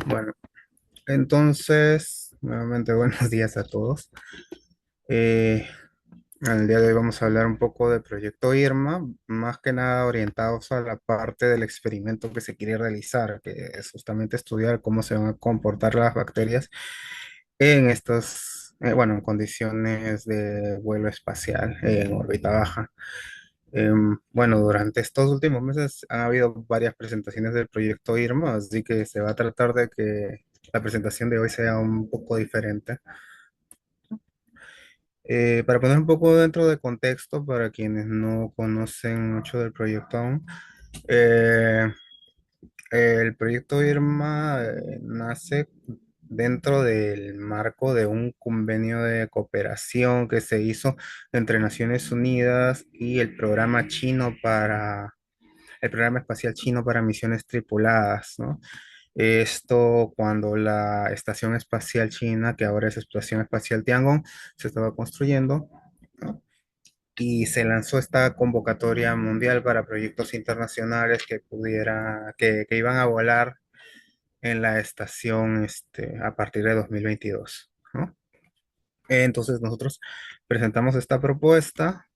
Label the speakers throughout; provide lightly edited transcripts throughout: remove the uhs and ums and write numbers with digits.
Speaker 1: Bueno, entonces, nuevamente buenos días a todos. Eh, el día de hoy vamos a hablar un poco del proyecto IRMA, más que nada orientados a la parte del experimento que se quiere realizar, que es justamente estudiar cómo se van a comportar las bacterias en estas, bueno, en condiciones de vuelo espacial, en órbita baja. Bueno, durante estos últimos meses han habido varias presentaciones del proyecto IRMA, así que se va a tratar de que la presentación de hoy sea un poco diferente. Para poner un poco dentro de contexto para quienes no conocen mucho del proyecto aún, eh, el proyecto IRMA nace dentro del marco de un convenio de cooperación que se hizo entre Naciones Unidas y el programa chino para el programa espacial chino para misiones tripuladas, ¿no? Esto cuando la Estación Espacial China, que ahora es Estación Espacial Tiangong, se estaba construyendo, ¿no? Y se lanzó esta convocatoria mundial para proyectos internacionales que iban a volar en la estación a partir de 2022, ¿no? Entonces nosotros presentamos esta propuesta,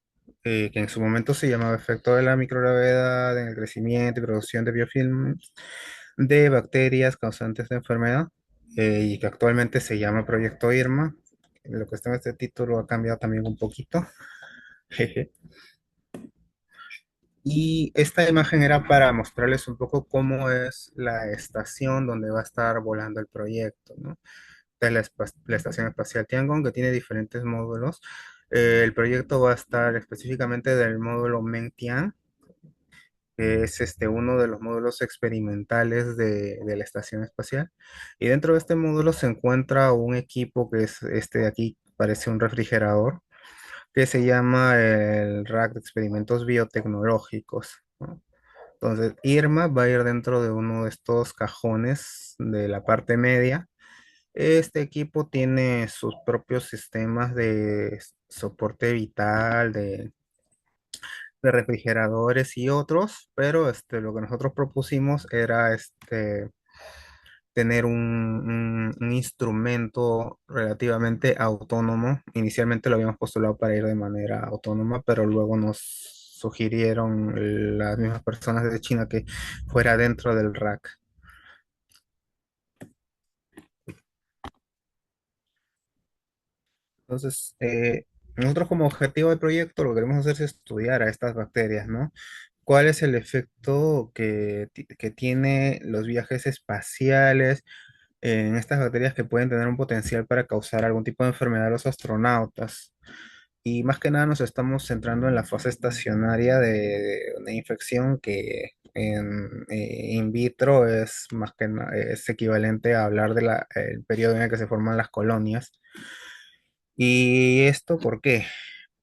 Speaker 1: que en su momento se llamaba Efecto de la microgravedad en el crecimiento y producción de biofilms de bacterias causantes de enfermedad, y que actualmente se llama Proyecto IRMA. Lo que está en este título ha cambiado también un poquito. Jeje. Y esta imagen era para mostrarles un poco cómo es la estación donde va a estar volando el proyecto, ¿no? De la Estación Espacial Tiangong, que tiene diferentes módulos. El proyecto va a estar específicamente del módulo Mengtian, que es uno de los módulos experimentales de la estación espacial. Y dentro de este módulo se encuentra un equipo que es este de aquí, parece un refrigerador, que se llama el Rack de Experimentos Biotecnológicos, ¿no? Entonces, IRMA va a ir dentro de uno de estos cajones de la parte media. Este equipo tiene sus propios sistemas de soporte vital, de refrigeradores y otros, pero lo que nosotros propusimos era tener un instrumento relativamente autónomo. Inicialmente lo habíamos postulado para ir de manera autónoma, pero luego nos sugirieron las mismas personas de China que fuera dentro del rack. Entonces, nosotros como objetivo del proyecto lo que queremos hacer es estudiar a estas bacterias, ¿no? ¿Cuál es el efecto que tiene los viajes espaciales en estas bacterias que pueden tener un potencial para causar algún tipo de enfermedad a los astronautas? Y más que nada nos estamos centrando en la fase estacionaria de una infección que in vitro es más que es equivalente a hablar del periodo en el que se forman las colonias. ¿Y esto por qué?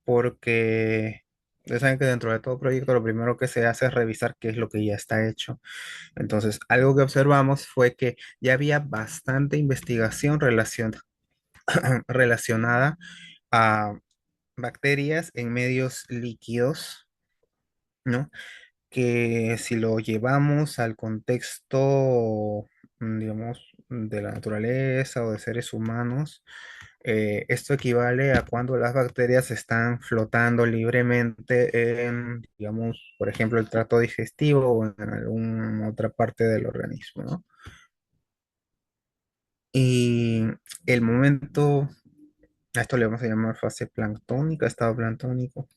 Speaker 1: Porque ustedes saben que dentro de todo proyecto lo primero que se hace es revisar qué es lo que ya está hecho. Entonces, algo que observamos fue que ya había bastante investigación relacionada a bacterias en medios líquidos, ¿no? Que si lo llevamos al contexto, digamos, de la naturaleza o de seres humanos, esto equivale a cuando las bacterias están flotando libremente en, digamos, por ejemplo, el tracto digestivo o en alguna otra parte del organismo, ¿no? Y el momento, a esto le vamos a llamar fase planctónica, estado planctónico,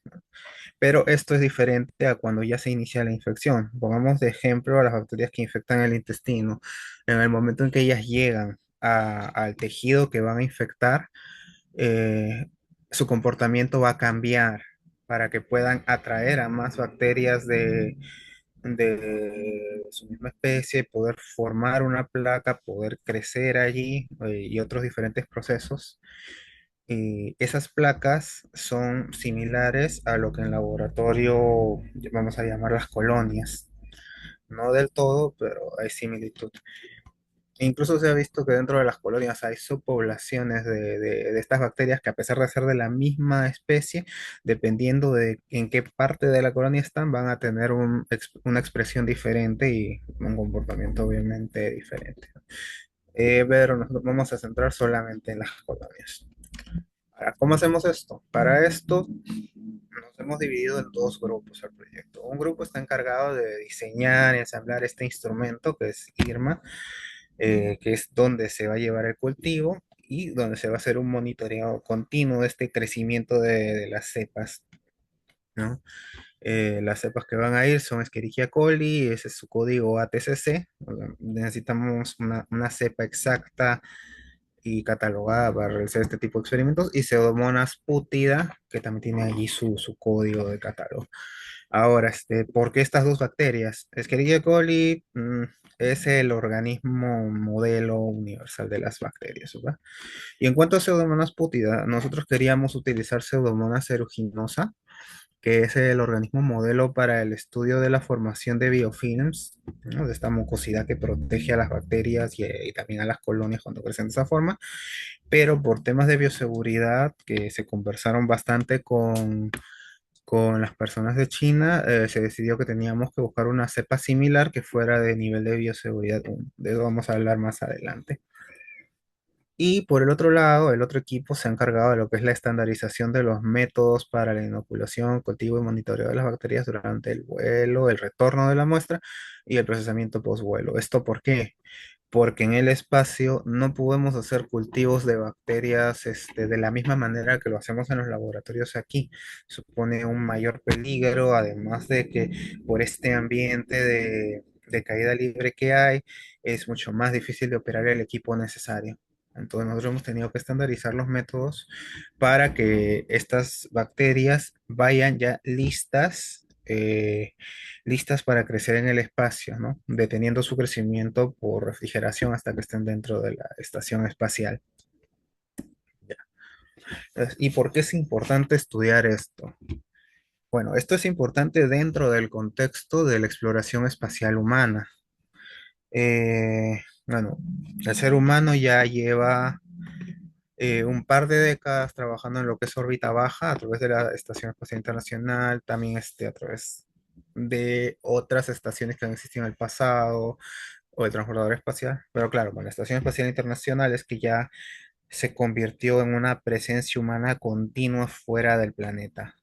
Speaker 1: pero esto es diferente a cuando ya se inicia la infección. Pongamos de ejemplo a las bacterias que infectan el intestino. En el momento en que ellas llegan al tejido que van a infectar, eh, su comportamiento va a cambiar para que puedan atraer a más bacterias de su misma especie, poder formar una placa, poder crecer allí, y otros diferentes procesos. Y esas placas son similares a lo que en laboratorio vamos a llamar las colonias. No del todo, pero hay similitud. E incluso se ha visto que dentro de las colonias hay subpoblaciones de estas bacterias que, a pesar de ser de la misma especie, dependiendo de en qué parte de la colonia están, van a tener una expresión diferente y un comportamiento obviamente diferente. pero nosotros vamos a centrar solamente en las colonias. Ahora, ¿cómo hacemos esto? Para esto nos hemos dividido en dos grupos el proyecto. Un grupo está encargado de diseñar y ensamblar este instrumento que es IRMA, que es donde se va a llevar el cultivo y donde se va a hacer un monitoreo continuo de este crecimiento de las cepas, ¿no? Las cepas que van a ir son Escherichia coli, ese es su código ATCC. O sea, necesitamos una cepa exacta y catalogada para realizar este tipo de experimentos, y Pseudomonas putida, que también tiene allí su código de catálogo. Ahora, ¿por qué estas dos bacterias? Escherichia coli es el organismo modelo universal de las bacterias, ¿verdad? Y en cuanto a Pseudomonas putida, nosotros queríamos utilizar Pseudomonas aeruginosa, que es el organismo modelo para el estudio de la formación de biofilms, ¿no? De esta mucosidad que protege a las bacterias y también a las colonias cuando crecen de esa forma, pero por temas de bioseguridad que se conversaron bastante con las personas de China, se decidió que teníamos que buscar una cepa similar que fuera de nivel de bioseguridad 1. De eso vamos a hablar más adelante. Y por el otro lado, el otro equipo se ha encargado de lo que es la estandarización de los métodos para la inoculación, cultivo y monitoreo de las bacterias durante el vuelo, el retorno de la muestra y el procesamiento post-vuelo. ¿Esto por qué? Porque en el espacio no podemos hacer cultivos de bacterias de la misma manera que lo hacemos en los laboratorios aquí. Supone un mayor peligro, además de que por este ambiente de caída libre que hay, es mucho más difícil de operar el equipo necesario. Entonces nosotros hemos tenido que estandarizar los métodos para que estas bacterias vayan ya listas para crecer en el espacio, ¿no? Deteniendo su crecimiento por refrigeración hasta que estén dentro de la estación espacial. ¿Y por qué es importante estudiar esto? Bueno, esto es importante dentro del contexto de la exploración espacial humana. Bueno, el ser humano ya lleva un par de décadas trabajando en lo que es órbita baja a través de la Estación Espacial Internacional, también a través de otras estaciones que han existido en el pasado, o el transbordador espacial. Pero claro, con la Estación Espacial Internacional es que ya se convirtió en una presencia humana continua fuera del planeta.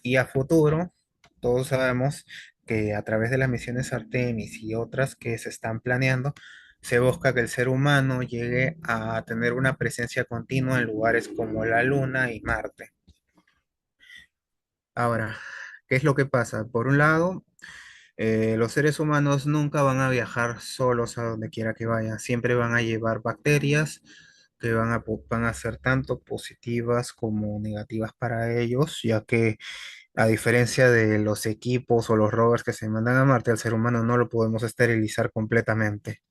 Speaker 1: Y a futuro, todos sabemos que a través de las misiones Artemis y otras que se están planeando, se busca que el ser humano llegue a tener una presencia continua en lugares como la Luna y Marte. Ahora, ¿qué es lo que pasa? Por un lado, los seres humanos nunca van a viajar solos a donde quiera que vayan, siempre van a llevar bacterias que van a ser tanto positivas como negativas para ellos, ya que a diferencia de los equipos o los rovers que se mandan a Marte, al ser humano no lo podemos esterilizar completamente.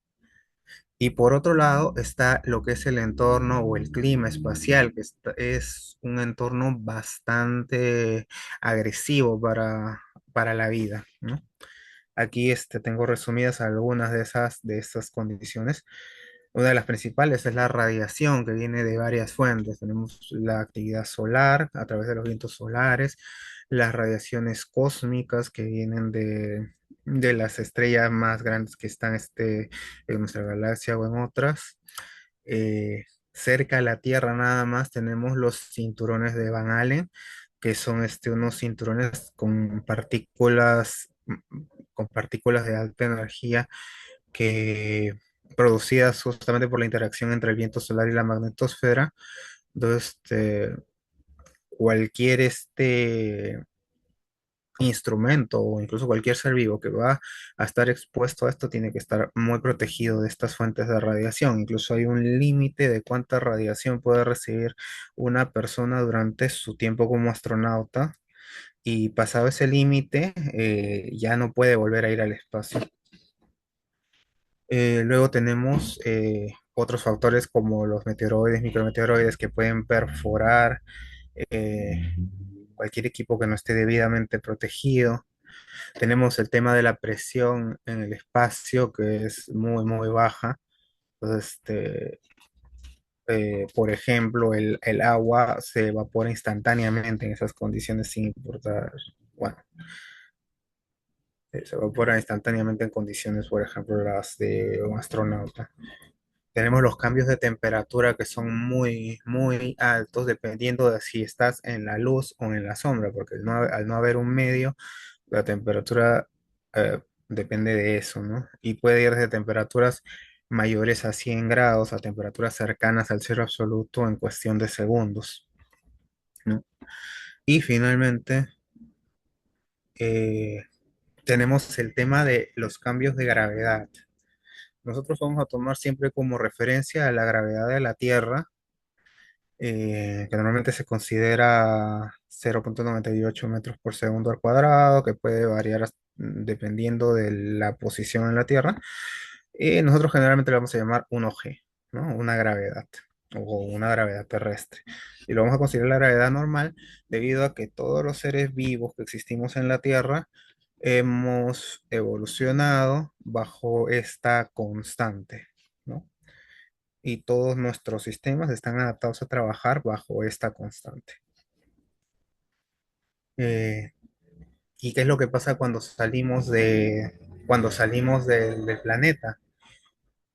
Speaker 1: Y por otro lado está lo que es el entorno o el clima espacial, que es un entorno bastante agresivo para la vida, ¿no? Aquí tengo resumidas algunas de esas condiciones. Una de las principales es la radiación que viene de varias fuentes. Tenemos la actividad solar a través de los vientos solares, las radiaciones cósmicas que vienen de las estrellas más grandes que están en nuestra galaxia o en otras. Eh, Cerca de la Tierra nada más tenemos los cinturones de Van Allen, que son unos cinturones con partículas de alta energía que producidas justamente por la interacción entre el viento solar y la magnetosfera. Entonces, cualquier instrumento o incluso cualquier ser vivo que va a estar expuesto a esto tiene que estar muy protegido de estas fuentes de radiación. Incluso hay un límite de cuánta radiación puede recibir una persona durante su tiempo como astronauta, y pasado ese límite ya no puede volver a ir al espacio. Luego tenemos otros factores como los meteoroides, micrometeoroides que pueden perforar eh, cualquier equipo que no esté debidamente protegido. Tenemos el tema de la presión en el espacio, que es muy, muy baja. Entonces, por ejemplo, el agua se evapora instantáneamente en esas condiciones sin importar, bueno, se evapora instantáneamente en condiciones, por ejemplo, las de un astronauta. Tenemos los cambios de temperatura que son muy, muy altos dependiendo de si estás en la luz o en la sombra, porque al no haber un medio, la temperatura depende de eso, ¿no? Y puede ir desde temperaturas mayores a 100 grados a temperaturas cercanas al cero absoluto en cuestión de segundos, ¿no? Y finalmente, eh, tenemos el tema de los cambios de gravedad. Nosotros vamos a tomar siempre como referencia a la gravedad de la Tierra, que normalmente se considera 0,98 metros por segundo al cuadrado, que puede variar dependiendo de la posición en la Tierra. Y nosotros generalmente le vamos a llamar 1G, ¿no? Una gravedad o una gravedad terrestre. Y lo vamos a considerar la gravedad normal debido a que todos los seres vivos que existimos en la Tierra hemos evolucionado bajo esta constante, ¿no? Y todos nuestros sistemas están adaptados a trabajar bajo esta constante. Eh, ¿Y qué es lo que pasa cuando salimos del planeta?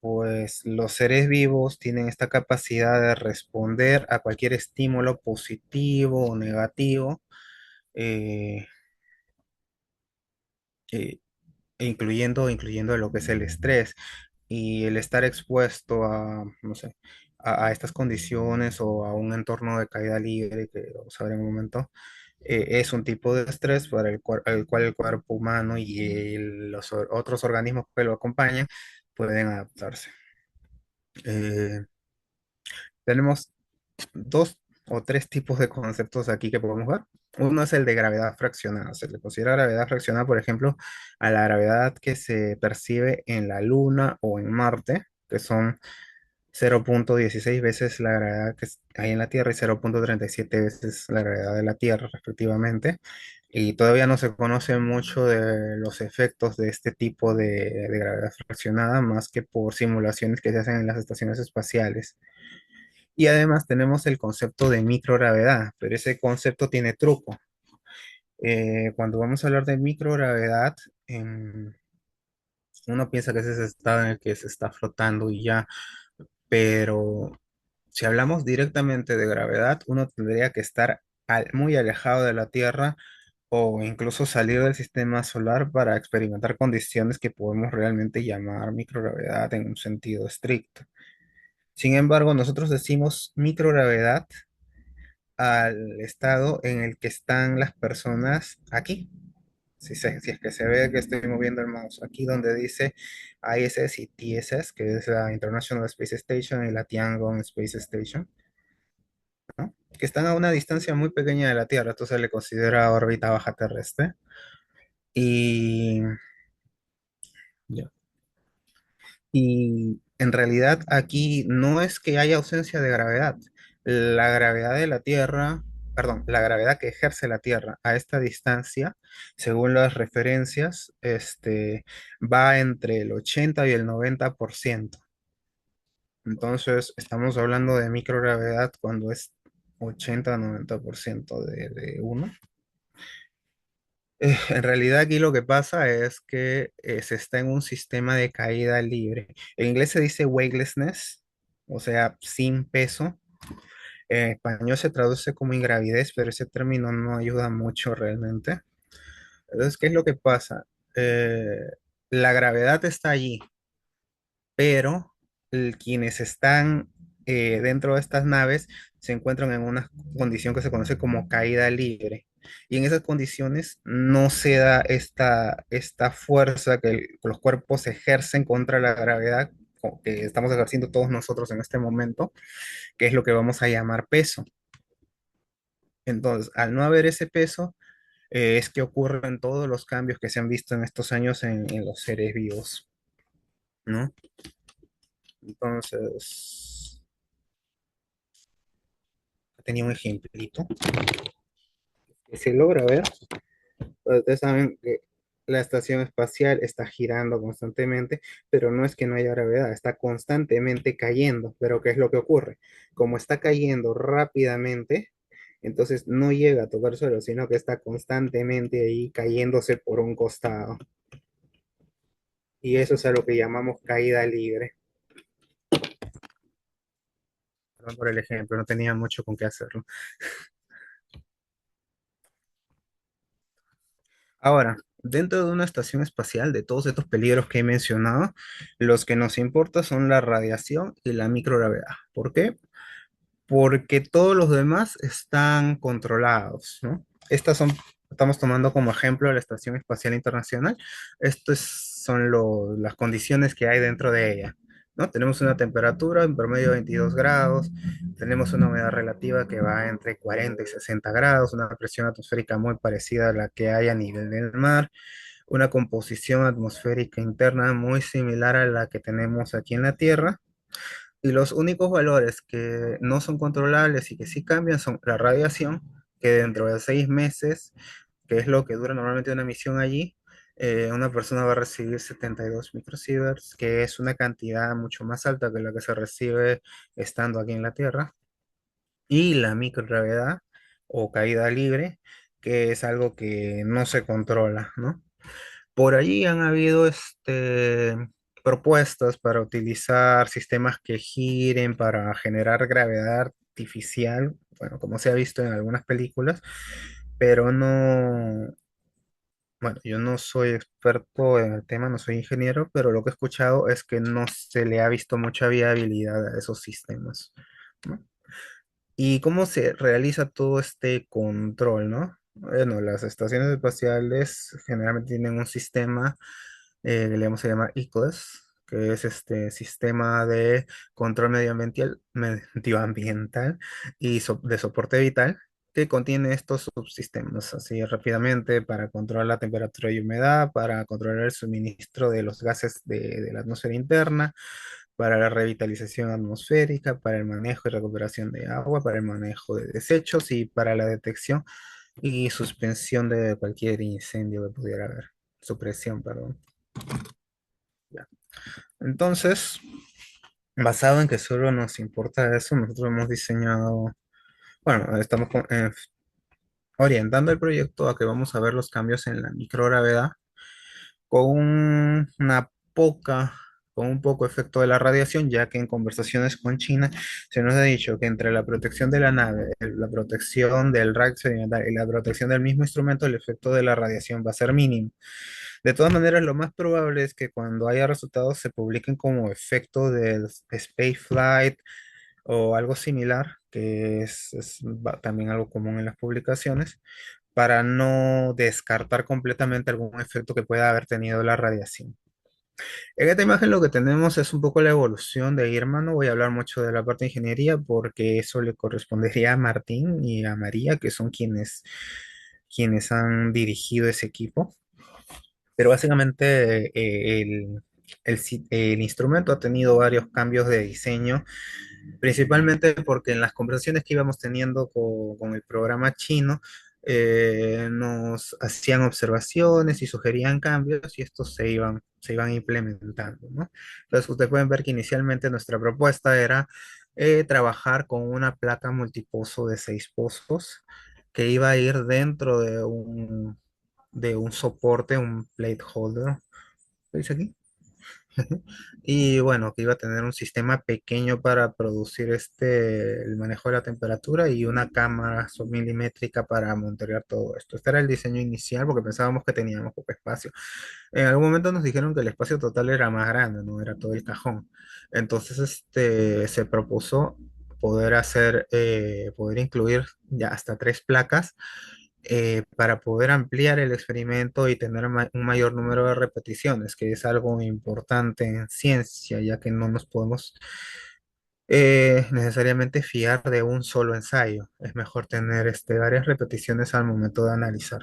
Speaker 1: Pues los seres vivos tienen esta capacidad de responder a cualquier estímulo positivo o negativo, eh, eh, incluyendo lo que es el estrés y el estar expuesto a, no sé, a estas condiciones o a un entorno de caída libre, que vamos a ver en un momento, es un tipo de estrés para el cual el cuerpo humano y otros organismos que lo acompañan pueden adaptarse. Eh, Tenemos dos o tres tipos de conceptos aquí que podemos ver. Uno es el de gravedad fraccionada. Se le considera gravedad fraccionada, por ejemplo, a la gravedad que se percibe en la Luna o en Marte, que son 0,16 veces la gravedad hay en la Tierra y 0,37 veces la gravedad de la Tierra, respectivamente. Y todavía no se conoce mucho de los efectos de este tipo de gravedad fraccionada, más que por simulaciones que se hacen en las estaciones espaciales. Y además tenemos el concepto de microgravedad, pero ese concepto tiene truco. Cuando vamos a hablar de microgravedad, uno piensa que es ese estado en el que se está flotando y ya, pero si hablamos directamente de gravedad, uno tendría que estar muy alejado de la Tierra o incluso salir del sistema solar para experimentar condiciones que podemos realmente llamar microgravedad en un sentido estricto. Sin embargo, nosotros decimos microgravedad al estado en el que están las personas aquí. Si es que se ve que estoy moviendo el mouse, aquí donde dice ISS y TSS, que es la International Space Station y la Tiangong Space Station, ¿no? Que están a una distancia muy pequeña de la Tierra, esto se le considera órbita baja terrestre. Y ya. Y en realidad aquí no es que haya ausencia de gravedad. La gravedad de la Tierra, perdón, la gravedad que ejerce la Tierra a esta distancia, según las referencias, va entre el 80 y el 90%. Entonces, estamos hablando de microgravedad cuando es 80-90% de uno. En realidad aquí lo que pasa es que se está en un sistema de caída libre. En inglés se dice weightlessness, o sea, sin peso. En español se traduce como ingravidez, pero ese término no ayuda mucho realmente. Entonces, ¿qué es lo que pasa? Eh, la gravedad está allí, pero quienes están dentro de estas naves se encuentran en una condición que se conoce como caída libre. Y en esas condiciones no se da esta fuerza que los cuerpos ejercen contra la gravedad que estamos ejerciendo todos nosotros en este momento, que es lo que vamos a llamar peso. Entonces, al no haber ese peso, es que ocurren todos los cambios que se han visto en estos años en los seres vivos, ¿no? Entonces, tenía un ejemplito que se logra ver. Pues, ustedes saben que la estación espacial está girando constantemente, pero no es que no haya gravedad, está constantemente cayendo. Pero ¿qué es lo que ocurre? Como está cayendo rápidamente, entonces no llega a tocar suelo, sino que está constantemente ahí cayéndose por un costado. Y eso es a lo que llamamos caída libre. perdón por el ejemplo, no tenía mucho con qué hacerlo. Ahora, dentro de una estación espacial, de todos estos peligros que he mencionado, los que nos importa son la radiación y la microgravedad. ¿Por qué? Porque todos los demás están controlados, ¿no? Estamos tomando como ejemplo la Estación Espacial Internacional. Estas son las condiciones que hay dentro de ella, ¿no? Tenemos una temperatura en promedio de 22 grados, tenemos una humedad relativa que va entre 40 y 60 grados, una presión atmosférica muy parecida a la que hay a nivel del mar, una composición atmosférica interna muy similar a la que tenemos aquí en la Tierra, y los únicos valores que no son controlables y que sí cambian son la radiación, que dentro de 6 meses, que es lo que dura normalmente una misión allí, una persona va a recibir 72 microsieverts, que es una cantidad mucho más alta que la que se recibe estando aquí en la Tierra. Y la microgravedad o caída libre, que es algo que no se controla, ¿no? Por allí han habido propuestas para utilizar sistemas que giren para generar gravedad artificial, bueno, como se ha visto en algunas películas, pero no, bueno, yo no soy experto en el tema, no soy ingeniero, pero lo que he escuchado es que no se le ha visto mucha viabilidad a esos sistemas, ¿no? ¿Y cómo se realiza todo este control, no? Bueno, las estaciones espaciales generalmente tienen un sistema que le vamos a llamar ECOS, que es este sistema de control medioambiental y de soporte vital, que contiene estos subsistemas, así rápidamente para controlar la temperatura y humedad, para controlar el suministro de los gases de la atmósfera interna, para la revitalización atmosférica, para el manejo y recuperación de agua, para el manejo de desechos y para la detección y suspensión de cualquier incendio que pudiera haber. Supresión, perdón. Ya. Entonces, basado en que solo nos importa eso, nosotros hemos diseñado, bueno, estamos orientando el proyecto a que vamos a ver los cambios en la microgravedad con una poca, con un poco efecto de la radiación, ya que en conversaciones con China se nos ha dicho que entre la protección de la nave, la protección del rack sedimental y la protección del mismo instrumento, el efecto de la radiación va a ser mínimo. De todas maneras, lo más probable es que cuando haya resultados se publiquen como efecto del space flight o algo similar, que es también algo común en las publicaciones, para no descartar completamente algún efecto que pueda haber tenido la radiación. En esta imagen lo que tenemos es un poco la evolución de Irma. No voy a hablar mucho de la parte de ingeniería porque eso le correspondería a Martín y a María, que son quienes han dirigido ese equipo. Pero básicamente el instrumento ha tenido varios cambios de diseño, principalmente porque en las conversaciones que íbamos teniendo con el programa chino, nos hacían observaciones y sugerían cambios y estos se iban implementando, ¿no? Entonces, ustedes pueden ver que inicialmente nuestra propuesta era trabajar con una placa multipozo de 6 pozos que iba a ir dentro de un soporte, un plate holder. ¿Lo dice aquí? Y bueno, que iba a tener un sistema pequeño para producir el manejo de la temperatura y una cámara submilimétrica para monitorear todo esto. Este era el diseño inicial porque pensábamos que teníamos poco espacio. En algún momento nos dijeron que el espacio total era más grande, no era todo el cajón. Entonces, se propuso poder incluir ya hasta 3 placas para poder ampliar el experimento y tener un mayor número de repeticiones, que es algo importante en ciencia, ya que no nos podemos necesariamente fiar de un solo ensayo. Es mejor tener varias repeticiones al momento de analizar.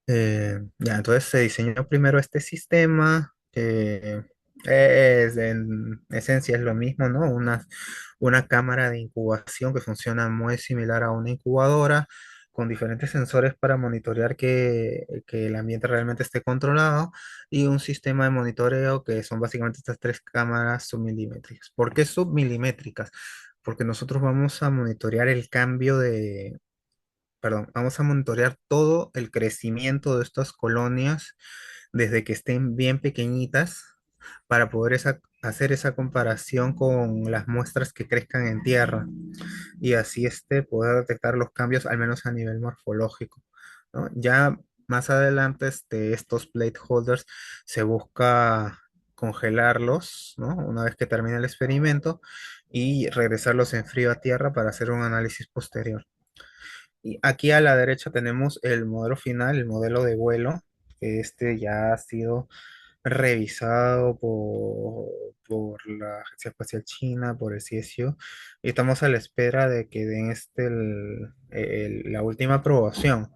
Speaker 1: Ya, entonces se diseñó primero este sistema, que en esencia es lo mismo, ¿no? Una cámara de incubación que funciona muy similar a una incubadora, con diferentes sensores para monitorear que el ambiente realmente esté controlado, y un sistema de monitoreo que son básicamente estas 3 cámaras submilimétricas. ¿Por qué submilimétricas? Porque nosotros vamos a monitorear el cambio perdón, vamos a monitorear todo el crecimiento de estas colonias desde que estén bien pequeñitas para poder hacer esa comparación con las muestras que crezcan en tierra y así poder detectar los cambios, al menos a nivel morfológico, ¿no? Ya más adelante, estos placeholders se busca congelarlos, ¿no? Una vez que termine el experimento y regresarlos en frío a tierra para hacer un análisis posterior. Y aquí a la derecha tenemos el modelo final, el modelo de vuelo, que ya ha sido revisado por la Agencia Espacial China, por el CSU, y estamos a la espera de que den la última aprobación.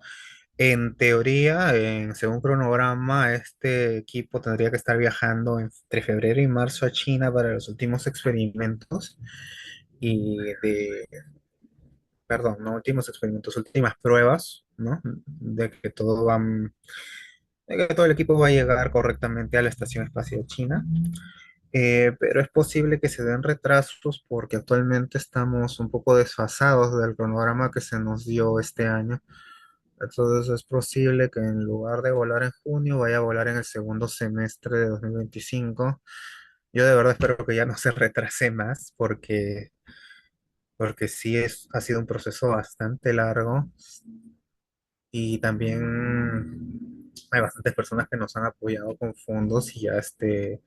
Speaker 1: En teoría, según cronograma, este equipo tendría que estar viajando entre febrero y marzo a China para los últimos experimentos y perdón, no últimos experimentos, últimas pruebas, ¿no? De que todo el equipo va a llegar correctamente a la Estación Espacial China. Pero es posible que se den retrasos porque actualmente estamos un poco desfasados del cronograma que se nos dio este año. Entonces es posible que en lugar de volar en junio, vaya a volar en el segundo semestre de 2025. Yo de verdad espero que ya no se retrase más porque sí ha sido un proceso bastante largo y también hay bastantes personas que nos han apoyado con fondos y ya se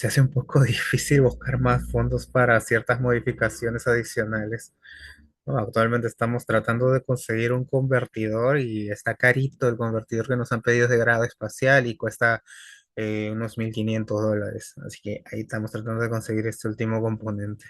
Speaker 1: hace un poco difícil buscar más fondos para ciertas modificaciones adicionales, ¿no? Actualmente estamos tratando de conseguir un convertidor y está carito el convertidor que nos han pedido de grado espacial y cuesta unos $1.500. Así que ahí estamos tratando de conseguir este último componente.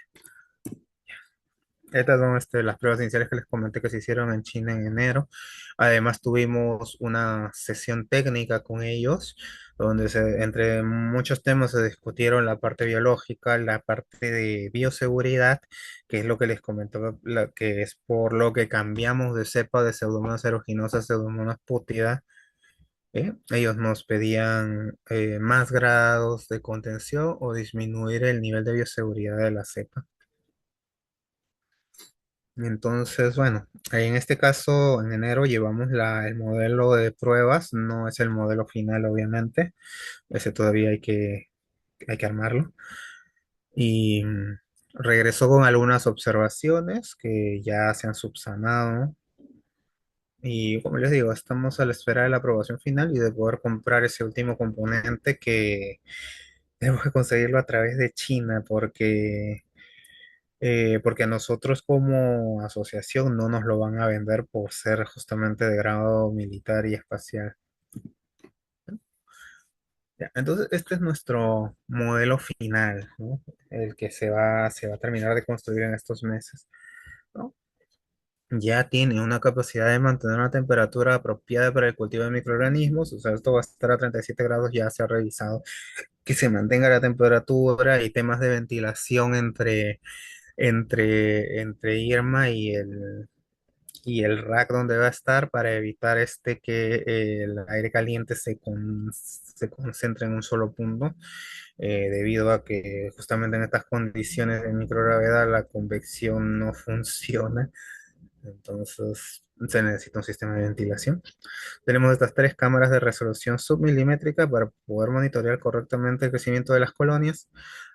Speaker 1: Estas son las pruebas iniciales que les comenté que se hicieron en China en enero. Además tuvimos una sesión técnica con ellos, donde entre muchos temas se discutieron la parte biológica, la parte de bioseguridad, que es lo que les comentaba, que es por lo que cambiamos de cepa de Pseudomonas aeruginosa a Pseudomonas pútida. Ellos nos pedían más grados de contención o disminuir el nivel de bioseguridad de la cepa. Entonces, bueno, ahí en este caso, en enero llevamos el modelo de pruebas, no es el modelo final, obviamente, ese todavía hay que armarlo. Y regresó con algunas observaciones que ya se han subsanado. Y como les digo, estamos a la espera de la aprobación final y de poder comprar ese último componente que tenemos que conseguirlo a través de China, porque a nosotros como asociación no nos lo van a vender por ser justamente de grado militar y espacial. Ya, entonces, este es nuestro modelo final, ¿no? El que se va a terminar de construir en estos meses, ¿no? Ya tiene una capacidad de mantener una temperatura apropiada para el cultivo de microorganismos, o sea, esto va a estar a 37 grados, ya se ha revisado que se mantenga la temperatura y temas de ventilación entre Irma y el rack donde va a estar para evitar que el aire caliente se concentre en un solo punto, debido a que justamente en estas condiciones de microgravedad la convección no funciona, entonces se necesita un sistema de ventilación. Tenemos estas tres cámaras de resolución submilimétrica para poder monitorear correctamente el crecimiento de las colonias.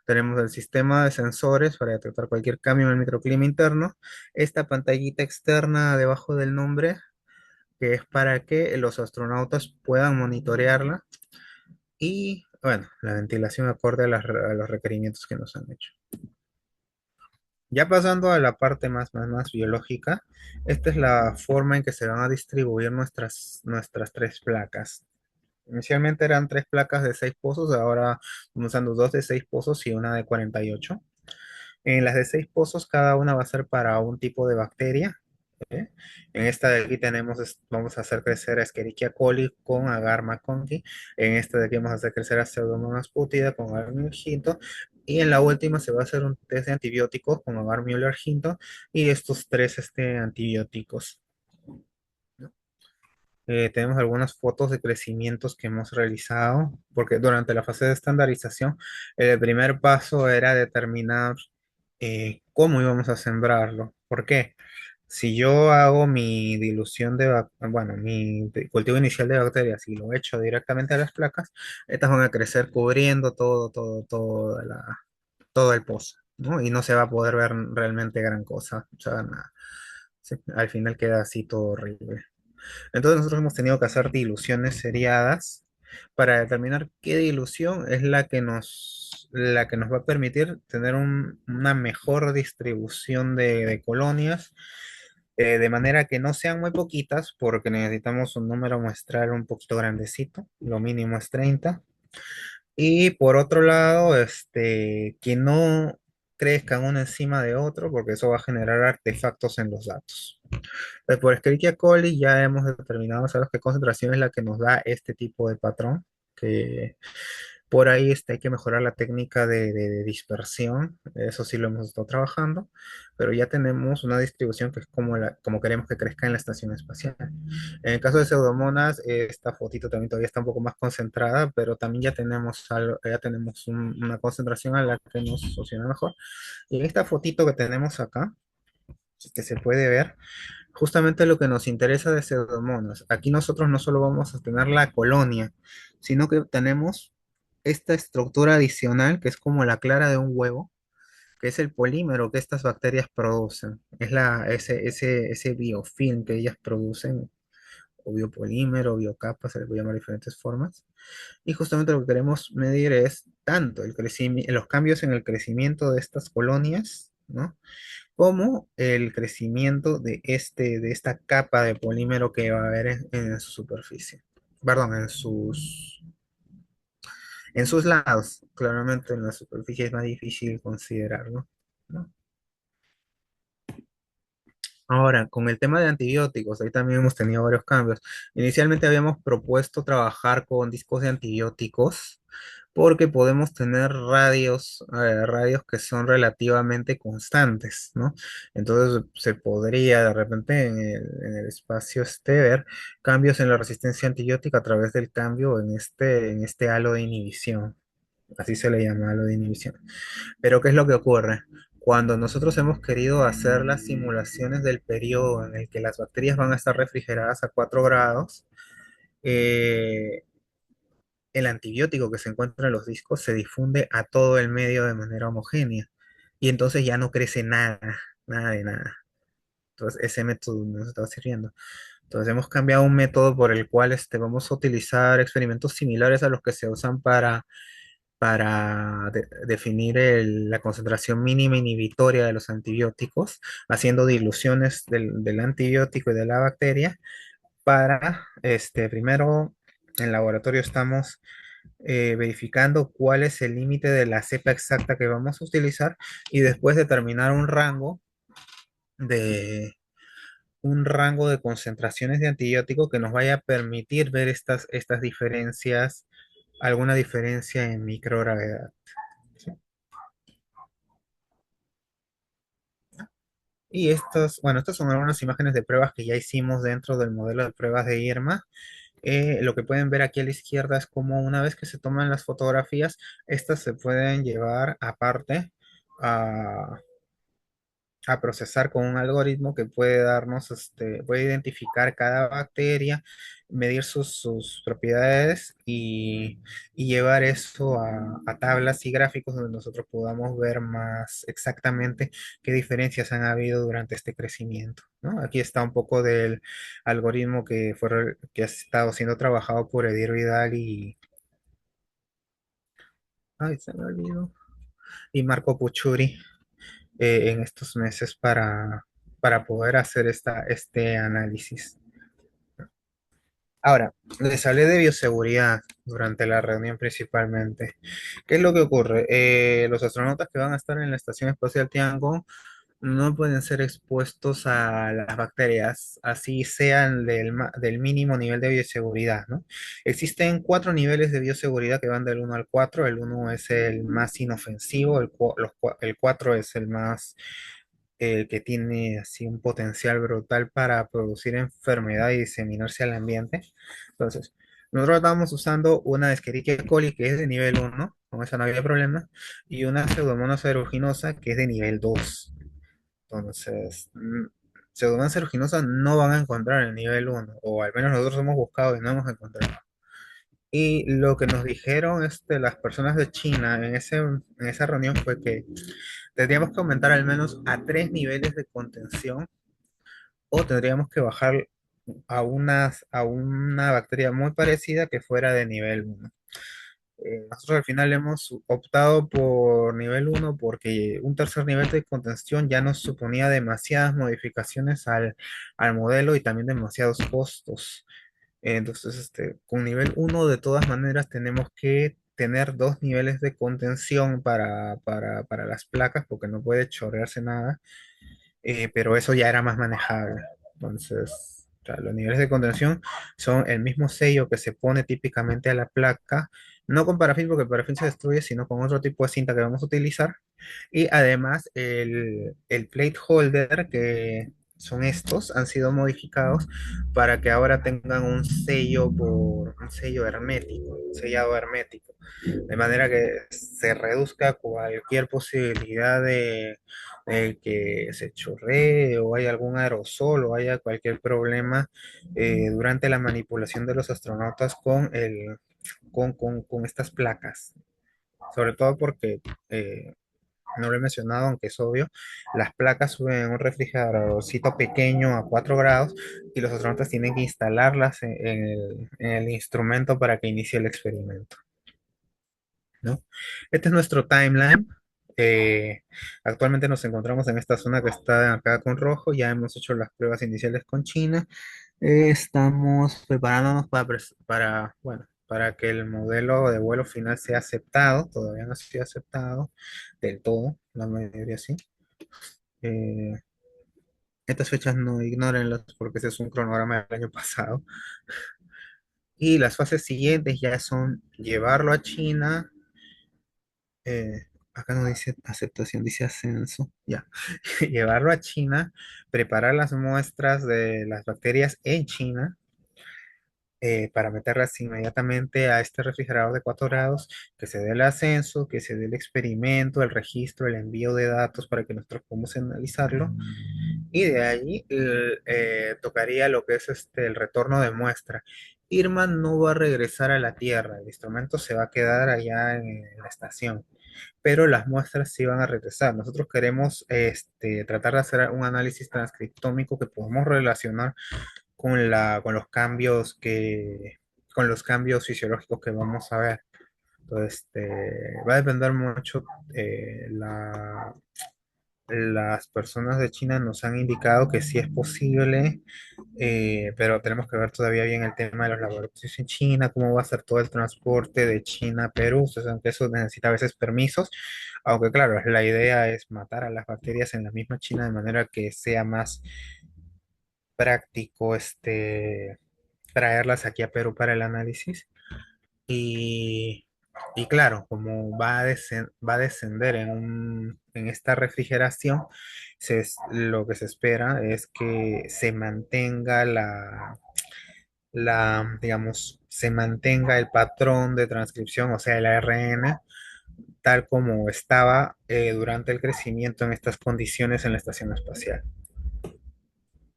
Speaker 1: Tenemos el sistema de sensores para detectar cualquier cambio en el microclima interno. Esta pantallita externa debajo del nombre, que es para que los astronautas puedan monitorearla. Y bueno, la ventilación acorde a los requerimientos que nos han hecho. Ya pasando a la parte más biológica, esta es la forma en que se van a distribuir nuestras tres placas. Inicialmente eran tres placas de 6 pozos, ahora estamos usando dos de 6 pozos y una de 48. En las de 6 pozos, cada una va a ser para un tipo de bacteria. ¿Eh? En esta de aquí vamos a hacer crecer a Escherichia coli con Agar conti. En esta de aquí vamos a hacer crecer a Pseudomonas putida con Agar Hinton. Y en la última se va a hacer un test de antibióticos con Agar Müller Hinton y estos tres antibióticos. Tenemos algunas fotos de crecimientos que hemos realizado, porque durante la fase de estandarización, el primer paso era determinar cómo íbamos a sembrarlo. ¿Por qué? si yo hago mi dilución bueno, mi cultivo inicial de bacterias y lo echo directamente a las placas, estas van a crecer cubriendo todo el pozo, ¿no? Y no se va a poder ver realmente gran cosa, o sea, nada. Sí, al final queda así todo horrible. Entonces nosotros hemos tenido que hacer diluciones seriadas para determinar qué dilución es la que nos va a permitir tener una mejor distribución de colonias, de manera que no sean muy poquitas, porque necesitamos un número muestral un poquito grandecito, lo mínimo es 30. Y por otro lado, que no crezcan uno encima de otro, porque eso va a generar artefactos en los datos. Por Escherichia coli ya hemos determinado, sabes qué concentración es la que nos da este tipo de patrón, que por ahí hay que mejorar la técnica de dispersión, eso sí lo hemos estado trabajando, pero ya tenemos una distribución que es como queremos que crezca en la estación espacial. En el caso de Pseudomonas, esta fotito también todavía está un poco más concentrada, pero también ya tenemos una concentración a la que nos funciona mejor. Y en esta fotito que tenemos acá, que se puede ver, justamente lo que nos interesa de Pseudomonas. Aquí nosotros no solo vamos a tener la colonia, sino que tenemos esta estructura adicional que es como la clara de un huevo, que es el polímero que estas bacterias producen. Es ese biofilm que ellas producen, o biopolímero, o biocapa, se le puede llamar de diferentes formas. Y justamente lo que queremos medir es tanto el crecimiento, los cambios en el crecimiento de estas colonias, ¿no? Como el crecimiento de esta capa de polímero que va a haber en su superficie. Perdón, en sus lados. Claramente en la superficie es más difícil considerarlo, ¿no? Ahora, con el tema de antibióticos, ahí también hemos tenido varios cambios. Inicialmente habíamos propuesto trabajar con discos de antibióticos porque podemos tener radios que son relativamente constantes, ¿no? Entonces se podría de repente en el espacio ver cambios en la resistencia antibiótica a través del cambio en este halo de inhibición. Así se le llama halo de inhibición. Pero ¿qué es lo que ocurre? Cuando nosotros hemos querido hacer las simulaciones del periodo en el que las bacterias van a estar refrigeradas a 4 grados, eh, el antibiótico que se encuentra en los discos se difunde a todo el medio de manera homogénea y entonces ya no crece nada, nada de nada. Entonces ese método no nos estaba sirviendo. Entonces hemos cambiado un método por el cual vamos a utilizar experimentos similares a los que se usan para definir la concentración mínima inhibitoria de los antibióticos, haciendo diluciones del antibiótico y de la bacteria primero en laboratorio estamos verificando cuál es el límite de la cepa exacta que vamos a utilizar y después determinar de, un rango de concentraciones de antibiótico que nos vaya a permitir ver estas diferencias, alguna diferencia en microgravedad. ¿Sí? Y bueno, estas son algunas imágenes de pruebas que ya hicimos dentro del modelo de pruebas de IRMA. Lo que pueden ver aquí a la izquierda es como una vez que se toman las fotografías, estas se pueden llevar aparte a, a procesar con un algoritmo que puede darnos, puede identificar cada bacteria, medir sus propiedades y llevar eso a tablas y gráficos donde nosotros podamos ver más exactamente qué diferencias han habido durante este crecimiento, ¿no? Aquí está un poco del algoritmo que ha estado siendo trabajado por Edir Vidal ay, se me olvidó, y Marco Puchuri en estos meses para poder hacer este análisis. Ahora, les hablé de bioseguridad durante la reunión principalmente. ¿Qué es lo que ocurre? Los astronautas que van a estar en la Estación Espacial Tiangong no pueden ser expuestos a las bacterias, así sean del mínimo nivel de bioseguridad, ¿no? Existen 4 niveles de bioseguridad que van del 1 al 4. El 1 es el más inofensivo, el 4 es el que tiene así un potencial brutal para producir enfermedad y diseminarse al ambiente. Entonces, nosotros estábamos usando una Escherichia coli que es de nivel 1, con esa no había problema, y una Pseudomonas aeruginosa que es de nivel 2. Entonces, pseudomonas aeruginosa no van a encontrar en el nivel uno, o al menos nosotros hemos buscado y no hemos encontrado. Y lo que nos dijeron las personas de China en esa reunión fue que tendríamos que aumentar al menos a 3 niveles de contención o tendríamos que bajar a una bacteria muy parecida que fuera de nivel uno. Nosotros al final hemos optado por nivel uno porque un tercer nivel de contención ya nos suponía demasiadas modificaciones al modelo y también demasiados costos. Entonces, con nivel uno de todas maneras tenemos que tener 2 niveles de contención para las placas porque no puede chorrearse nada, pero eso ya era más manejable. Entonces, o sea, los niveles de contención son el mismo sello que se pone típicamente a la placa, no con parafín porque el parafín se destruye, sino con otro tipo de cinta que vamos a utilizar. Y además el plate holder, que son estos, han sido modificados para que ahora tengan un sello hermético, un sellado hermético, de manera que se reduzca cualquier posibilidad de que se chorree o haya algún aerosol o haya cualquier problema durante la manipulación de los astronautas con estas placas. Sobre todo porque no lo he mencionado, aunque es obvio, las placas suben en un refrigeradorcito pequeño a 4 grados y los astronautas tienen que instalarlas en el instrumento para que inicie el experimento, ¿no? Este es nuestro timeline. Eh, Actualmente nos encontramos en esta zona que está acá con rojo. Ya hemos hecho las pruebas iniciales con China. Estamos preparándonos bueno, para que el modelo de vuelo final sea aceptado. Todavía no ha sido aceptado del todo, la mayoría sí. Eh, Estas fechas no ignórenlas porque ese es un cronograma del año pasado. Y las fases siguientes ya son llevarlo a China. Acá no dice aceptación, dice ascenso. Ya. Llevarlo a China, preparar las muestras de las bacterias en China para meterlas inmediatamente a este refrigerador de 4 grados, que se dé el ascenso, que se dé el experimento, el registro, el envío de datos para que nosotros podamos analizarlo. Y de ahí tocaría lo que es el retorno de muestra. Irma no va a regresar a la Tierra, el instrumento se va a quedar allá en la estación, pero las muestras sí van a regresar. Nosotros queremos tratar de hacer un análisis transcriptómico que podamos relacionar con los cambios fisiológicos que vamos a ver. Entonces, va a depender mucho. Las personas de China nos han indicado que sí es posible, pero tenemos que ver todavía bien el tema de los laboratorios en China, cómo va a ser todo el transporte de China a Perú. Ustedes saben que eso necesita a veces permisos, aunque claro, la idea es matar a las bacterias en la misma China de manera que sea más práctico traerlas aquí a Perú para el análisis. Y, y claro, como va a descender en esta refrigeración, lo que se espera es que se mantenga digamos, se mantenga el patrón de transcripción, o sea, el ARN, tal como estaba durante el crecimiento en estas condiciones en la estación espacial,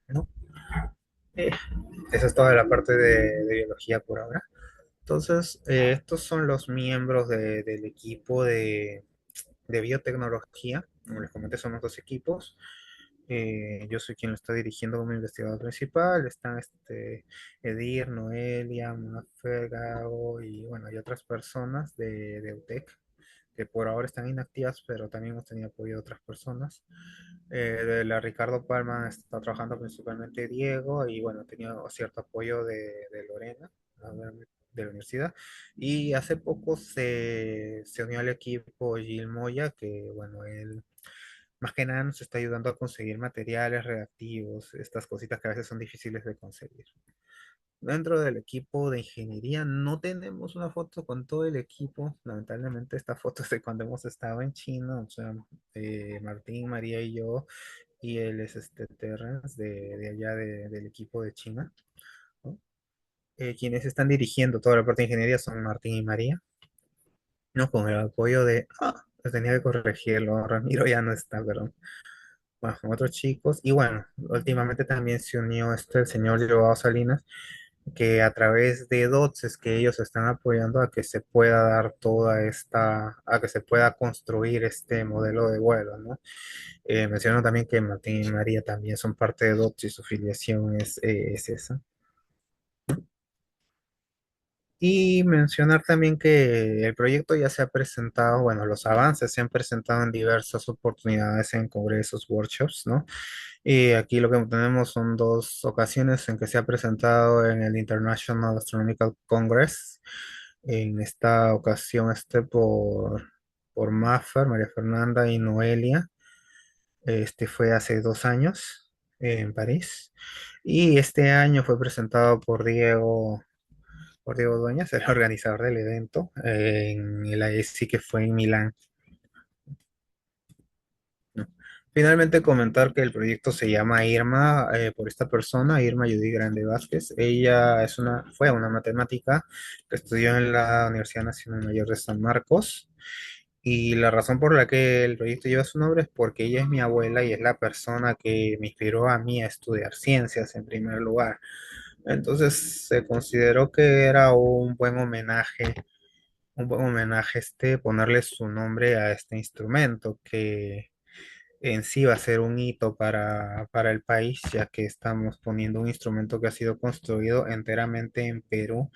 Speaker 1: ¿no? Eh, Esa es toda la parte de biología por ahora. Entonces, estos son los miembros del equipo de biotecnología. Como les comenté, somos 2 equipos. Yo soy quien lo está dirigiendo como investigador principal. Están Edir, Noelia, Mafer, Gao y bueno, hay otras personas de UTEC que por ahora están inactivas, pero también hemos tenido apoyo de otras personas. De la Ricardo Palma está trabajando principalmente Diego y bueno, ha tenido cierto apoyo de Lorena, de la universidad. Y hace poco se unió al equipo Gil Moya, que bueno, él más que nada nos está ayudando a conseguir materiales reactivos, estas cositas que a veces son difíciles de conseguir. Dentro del equipo de ingeniería no tenemos una foto con todo el equipo. Lamentablemente esta foto es de cuando hemos estado en China, o sea, Martín, María y yo, y él es Terrence de allá del equipo de China, ¿no? Quienes están dirigiendo toda la parte de ingeniería son Martín y María, ¿no? Con el apoyo de... Ah, tenía que corregirlo, Ramiro ya no está, perdón. bueno, con otros chicos. Y bueno, últimamente también se unió el señor Joao Salinas, que a través de DOTS es que ellos están apoyando a que se pueda dar a que se pueda construir este modelo de vuelo, ¿no? Menciono también que Martín y María también son parte de DOTS y su filiación es esa. Y mencionar también que el proyecto ya se ha presentado, bueno, los avances se han presentado en diversas oportunidades en congresos, workshops, ¿no? Y aquí lo que tenemos son dos ocasiones en que se ha presentado en el International Astronomical Congress. En esta ocasión por Maffer, María Fernanda y Noelia. Este fue hace 2 años en París. Y este año fue presentado por Diego Dueñas, el organizador del evento, en el AESI que fue en Milán. ¿No? Finalmente comentar que el proyecto se llama Irma por esta persona, Irma Judy Grande Vázquez. Ella fue una matemática que estudió en la Universidad Nacional Mayor de San Marcos. Y la razón por la que el proyecto lleva su nombre es porque ella es mi abuela y es la persona que me inspiró a mí a estudiar ciencias en primer lugar. Entonces se consideró que era un buen homenaje ponerle su nombre a este instrumento que en sí va a ser un hito para el país, ya que estamos poniendo un instrumento que ha sido construido enteramente en Perú,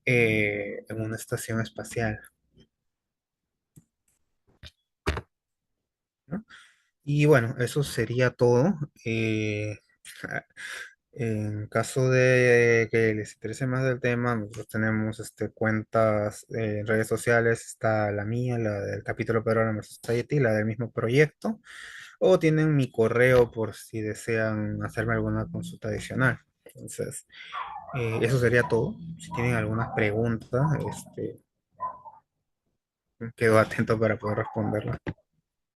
Speaker 1: en una estación espacial, ¿no? Y bueno, eso sería todo. En caso de que les interese más del tema, nosotros tenemos cuentas en redes sociales, está la mía, la del capítulo Peruano Society, la del mismo proyecto, o tienen mi correo por si desean hacerme alguna consulta adicional. Entonces, eso sería todo. Si tienen alguna pregunta, quedo atento para poder responderla.